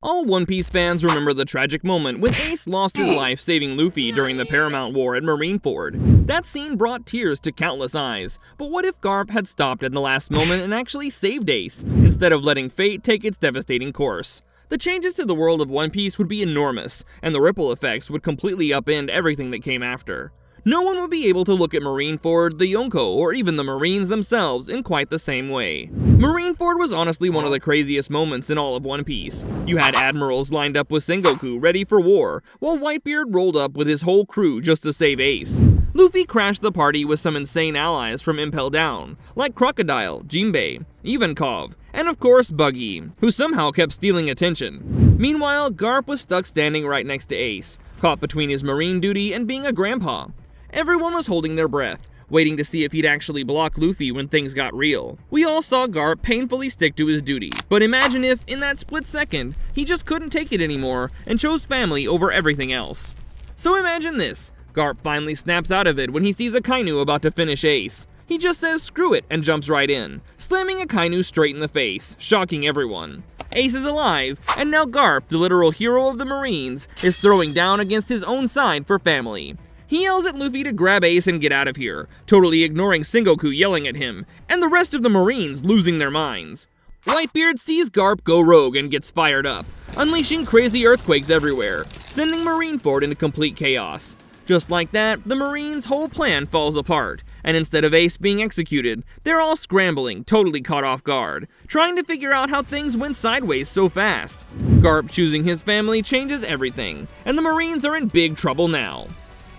All One Piece fans remember the tragic moment when Ace lost his life saving Luffy during the Paramount War at Marineford. That scene brought tears to countless eyes, but what if Garp had stopped at the last moment and actually saved Ace, instead of letting fate take its devastating course? The changes to the world of One Piece would be enormous, and the ripple effects would completely upend everything that came after. No one would be able to look at Marineford, the Yonko, or even the Marines themselves in quite the same way. Marineford was honestly one of the craziest moments in all of One Piece. You had admirals lined up with Sengoku ready for war, while Whitebeard rolled up with his whole crew just to save Ace. Luffy crashed the party with some insane allies from Impel Down, like Crocodile, Jinbei, Ivankov, and of course Buggy, who somehow kept stealing attention. Meanwhile, Garp was stuck standing right next to Ace, caught between his marine duty and being a grandpa. Everyone was holding their breath, waiting to see if he'd actually block Luffy when things got real. We all saw Garp painfully stick to his duty, but imagine if, in that split second, he just couldn't take it anymore and chose family over everything else. So imagine this, Garp finally snaps out of it when he sees Akainu about to finish Ace. He just says screw it and jumps right in, slamming Akainu straight in the face, shocking everyone. Ace is alive, and now Garp, the literal hero of the Marines, is throwing down against his own side for family. He yells at Luffy to grab Ace and get out of here, totally ignoring Sengoku yelling at him, and the rest of the Marines losing their minds. Whitebeard sees Garp go rogue and gets fired up, unleashing crazy earthquakes everywhere, sending Marineford into complete chaos. Just like that, the Marines' whole plan falls apart, and instead of Ace being executed, they're all scrambling, totally caught off guard, trying to figure out how things went sideways so fast. Garp choosing his family changes everything, and the Marines are in big trouble now.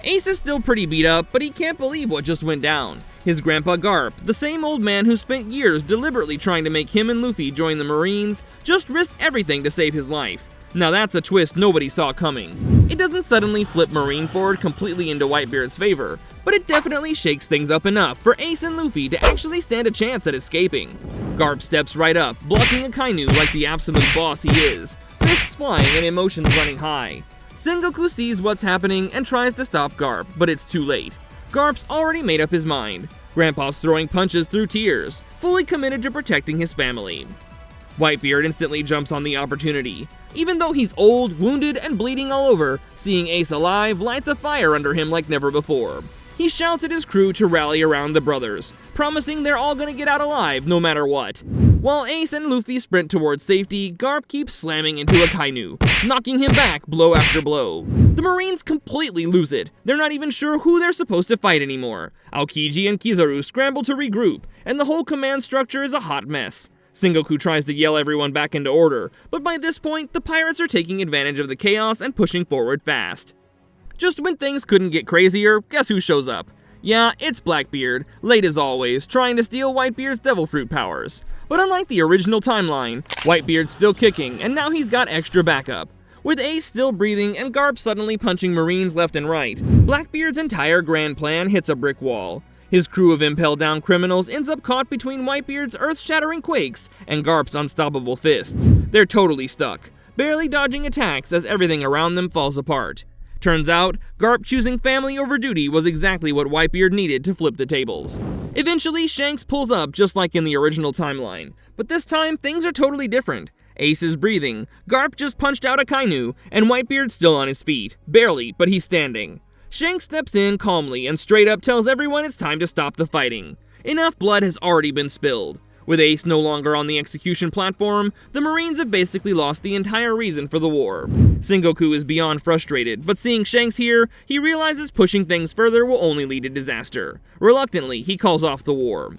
Ace is still pretty beat up, but he can't believe what just went down. His grandpa Garp, the same old man who spent years deliberately trying to make him and Luffy join the Marines, just risked everything to save his life. Now that's a twist nobody saw coming. It doesn't suddenly flip Marineford completely into Whitebeard's favor, but it definitely shakes things up enough for Ace and Luffy to actually stand a chance at escaping. Garp steps right up, blocking Akainu like the absolute boss he is, fists flying and emotions running high. Sengoku sees what's happening and tries to stop Garp, but it's too late. Garp's already made up his mind. Grandpa's throwing punches through tears, fully committed to protecting his family. Whitebeard instantly jumps on the opportunity. Even though he's old, wounded, and bleeding all over, seeing Ace alive lights a fire under him like never before. He shouts at his crew to rally around the brothers, promising they're all gonna get out alive no matter what. While Ace and Luffy sprint towards safety, Garp keeps slamming into Akainu, knocking him back blow after blow. The Marines completely lose it. They're not even sure who they're supposed to fight anymore. Aokiji and Kizaru scramble to regroup, and the whole command structure is a hot mess. Sengoku tries to yell everyone back into order, but by this point, the pirates are taking advantage of the chaos and pushing forward fast. Just when things couldn't get crazier, guess who shows up? Yeah, it's Blackbeard, late as always, trying to steal Whitebeard's devil fruit powers. But unlike the original timeline, Whitebeard's still kicking, and now he's got extra backup. With Ace still breathing and Garp suddenly punching Marines left and right, Blackbeard's entire grand plan hits a brick wall. His crew of Impel Down criminals ends up caught between Whitebeard's earth-shattering quakes and Garp's unstoppable fists. They're totally stuck, barely dodging attacks as everything around them falls apart. Turns out, Garp choosing family over duty was exactly what Whitebeard needed to flip the tables. Eventually, Shanks pulls up just like in the original timeline, but this time things are totally different. Ace is breathing, Garp just punched out Akainu, and Whitebeard's still on his feet. Barely, but he's standing. Shanks steps in calmly and straight up tells everyone it's time to stop the fighting. Enough blood has already been spilled. With Ace no longer on the execution platform, the Marines have basically lost the entire reason for the war. Sengoku is beyond frustrated, but seeing Shanks here, he realizes pushing things further will only lead to disaster. Reluctantly, he calls off the war.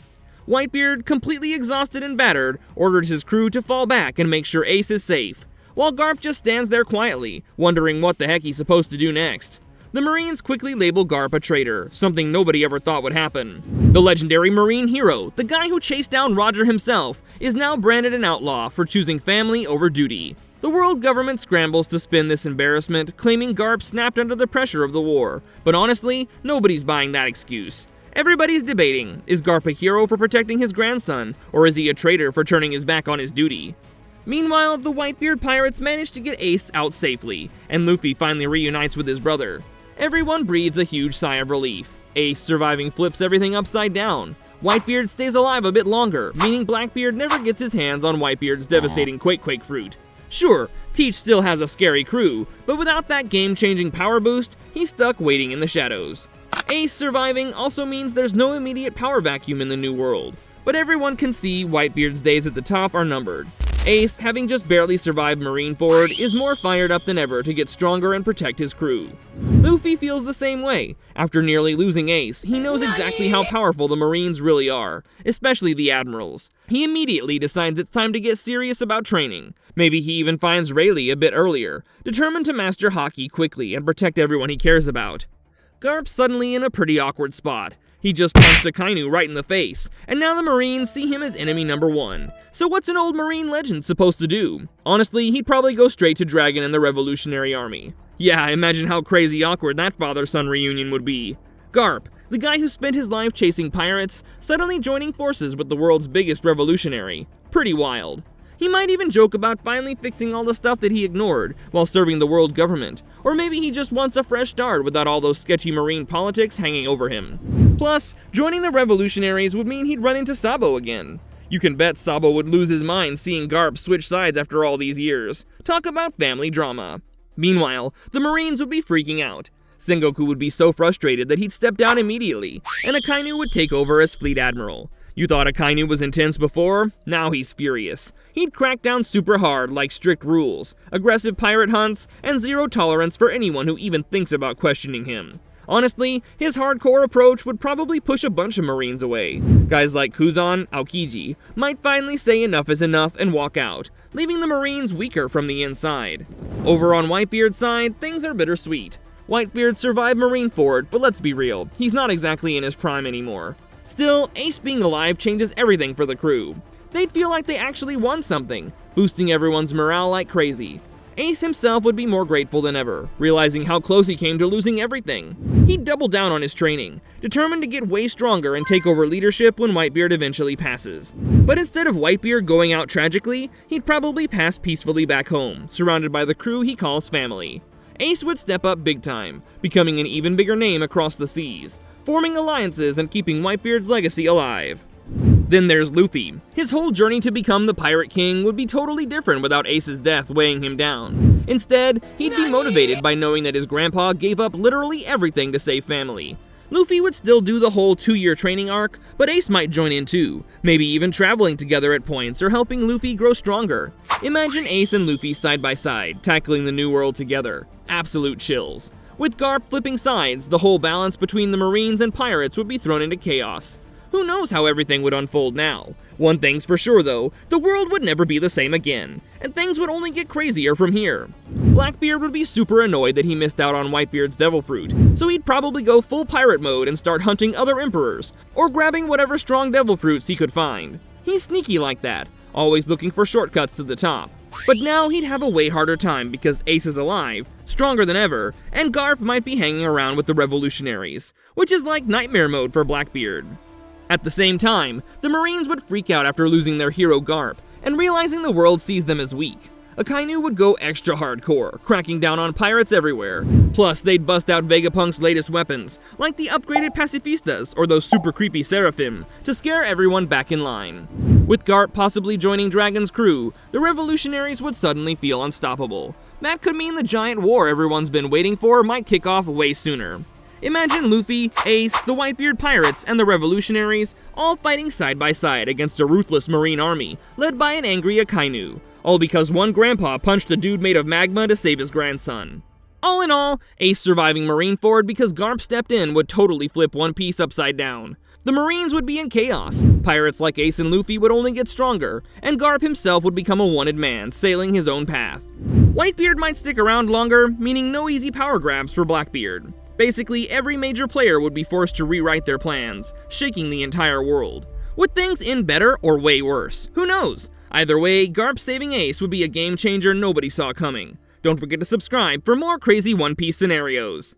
Whitebeard, completely exhausted and battered, orders his crew to fall back and make sure Ace is safe, while Garp just stands there quietly, wondering what the heck he's supposed to do next. The Marines quickly label Garp a traitor, something nobody ever thought would happen. The legendary Marine hero, the guy who chased down Roger himself, is now branded an outlaw for choosing family over duty. The world government scrambles to spin this embarrassment, claiming Garp snapped under the pressure of the war, but honestly, nobody's buying that excuse. Everybody's debating, is Garp a hero for protecting his grandson, or is he a traitor for turning his back on his duty? Meanwhile, the Whitebeard pirates manage to get Ace out safely, and Luffy finally reunites with his brother. Everyone breathes a huge sigh of relief. Ace surviving flips everything upside down. Whitebeard stays alive a bit longer, meaning Blackbeard never gets his hands on Whitebeard's devastating Quake fruit. Sure, Teach still has a scary crew, but without that game-changing power boost, he's stuck waiting in the shadows. Ace surviving also means there's no immediate power vacuum in the new world, but everyone can see Whitebeard's days at the top are numbered. Ace, having just barely survived Marineford, is more fired up than ever to get stronger and protect his crew. Luffy feels the same way. After nearly losing Ace, he knows exactly how powerful the Marines really are, especially the admirals. He immediately decides it's time to get serious about training. Maybe he even finds Rayleigh a bit earlier, determined to master Haki quickly and protect everyone he cares about. Garp's suddenly in a pretty awkward spot. He just punched Akainu right in the face, and now the Marines see him as enemy number 1. So what's an old Marine legend supposed to do? Honestly, he'd probably go straight to Dragon and the Revolutionary Army. Yeah, imagine how crazy awkward that father-son reunion would be. Garp, the guy who spent his life chasing pirates, suddenly joining forces with the world's biggest revolutionary. Pretty wild. He might even joke about finally fixing all the stuff that he ignored while serving the world government, or maybe he just wants a fresh start without all those sketchy Marine politics hanging over him. Plus, joining the revolutionaries would mean he'd run into Sabo again. You can bet Sabo would lose his mind seeing Garp switch sides after all these years. Talk about family drama. Meanwhile, the Marines would be freaking out. Sengoku would be so frustrated that he'd step down immediately, and Akainu would take over as fleet admiral. You thought Akainu was intense before? Now he's furious. He'd crack down super hard like strict rules, aggressive pirate hunts, and zero tolerance for anyone who even thinks about questioning him. Honestly, his hardcore approach would probably push a bunch of Marines away. Guys like Kuzan, Aokiji, might finally say enough is enough and walk out, leaving the Marines weaker from the inside. Over on Whitebeard's side, things are bittersweet. Whitebeard survived Marineford, but let's be real, he's not exactly in his prime anymore. Still, Ace being alive changes everything for the crew. They'd feel like they actually won something, boosting everyone's morale like crazy. Ace himself would be more grateful than ever, realizing how close he came to losing everything. He'd double down on his training, determined to get way stronger and take over leadership when Whitebeard eventually passes. But instead of Whitebeard going out tragically, he'd probably pass peacefully back home, surrounded by the crew he calls family. Ace would step up big time, becoming an even bigger name across the seas, forming alliances and keeping Whitebeard's legacy alive. Then there's Luffy. His whole journey to become the Pirate King would be totally different without Ace's death weighing him down. Instead, he'd be motivated by knowing that his grandpa gave up literally everything to save family. Luffy would still do the whole 2-year training arc, but Ace might join in too, maybe even traveling together at points or helping Luffy grow stronger. Imagine Ace and Luffy side by side, tackling the new world together. Absolute chills. With Garp flipping sides, the whole balance between the Marines and pirates would be thrown into chaos. Who knows how everything would unfold now? One thing's for sure though, the world would never be the same again, and things would only get crazier from here. Blackbeard would be super annoyed that he missed out on Whitebeard's devil fruit, so he'd probably go full pirate mode and start hunting other emperors, or grabbing whatever strong devil fruits he could find. He's sneaky like that, always looking for shortcuts to the top. But now he'd have a way harder time because Ace is alive, stronger than ever, and Garp might be hanging around with the revolutionaries, which is like nightmare mode for Blackbeard. At the same time, the Marines would freak out after losing their hero Garp, and realizing the world sees them as weak. Akainu would go extra hardcore, cracking down on pirates everywhere. Plus, they'd bust out Vegapunk's latest weapons, like the upgraded pacifistas or those super creepy seraphim, to scare everyone back in line. With Garp possibly joining Dragon's crew, the revolutionaries would suddenly feel unstoppable. That could mean the giant war everyone's been waiting for might kick off way sooner. Imagine Luffy, Ace, the Whitebeard pirates, and the revolutionaries all fighting side by side against a ruthless Marine army led by an angry Akainu, all because one grandpa punched a dude made of magma to save his grandson. All in all, Ace surviving Marineford because Garp stepped in would totally flip One Piece upside down. The Marines would be in chaos, pirates like Ace and Luffy would only get stronger, and Garp himself would become a wanted man, sailing his own path. Whitebeard might stick around longer, meaning no easy power grabs for Blackbeard. Basically, every major player would be forced to rewrite their plans, shaking the entire world. Would things end better or way worse? Who knows? Either way, Garp saving Ace would be a game changer nobody saw coming. Don't forget to subscribe for more crazy One Piece scenarios.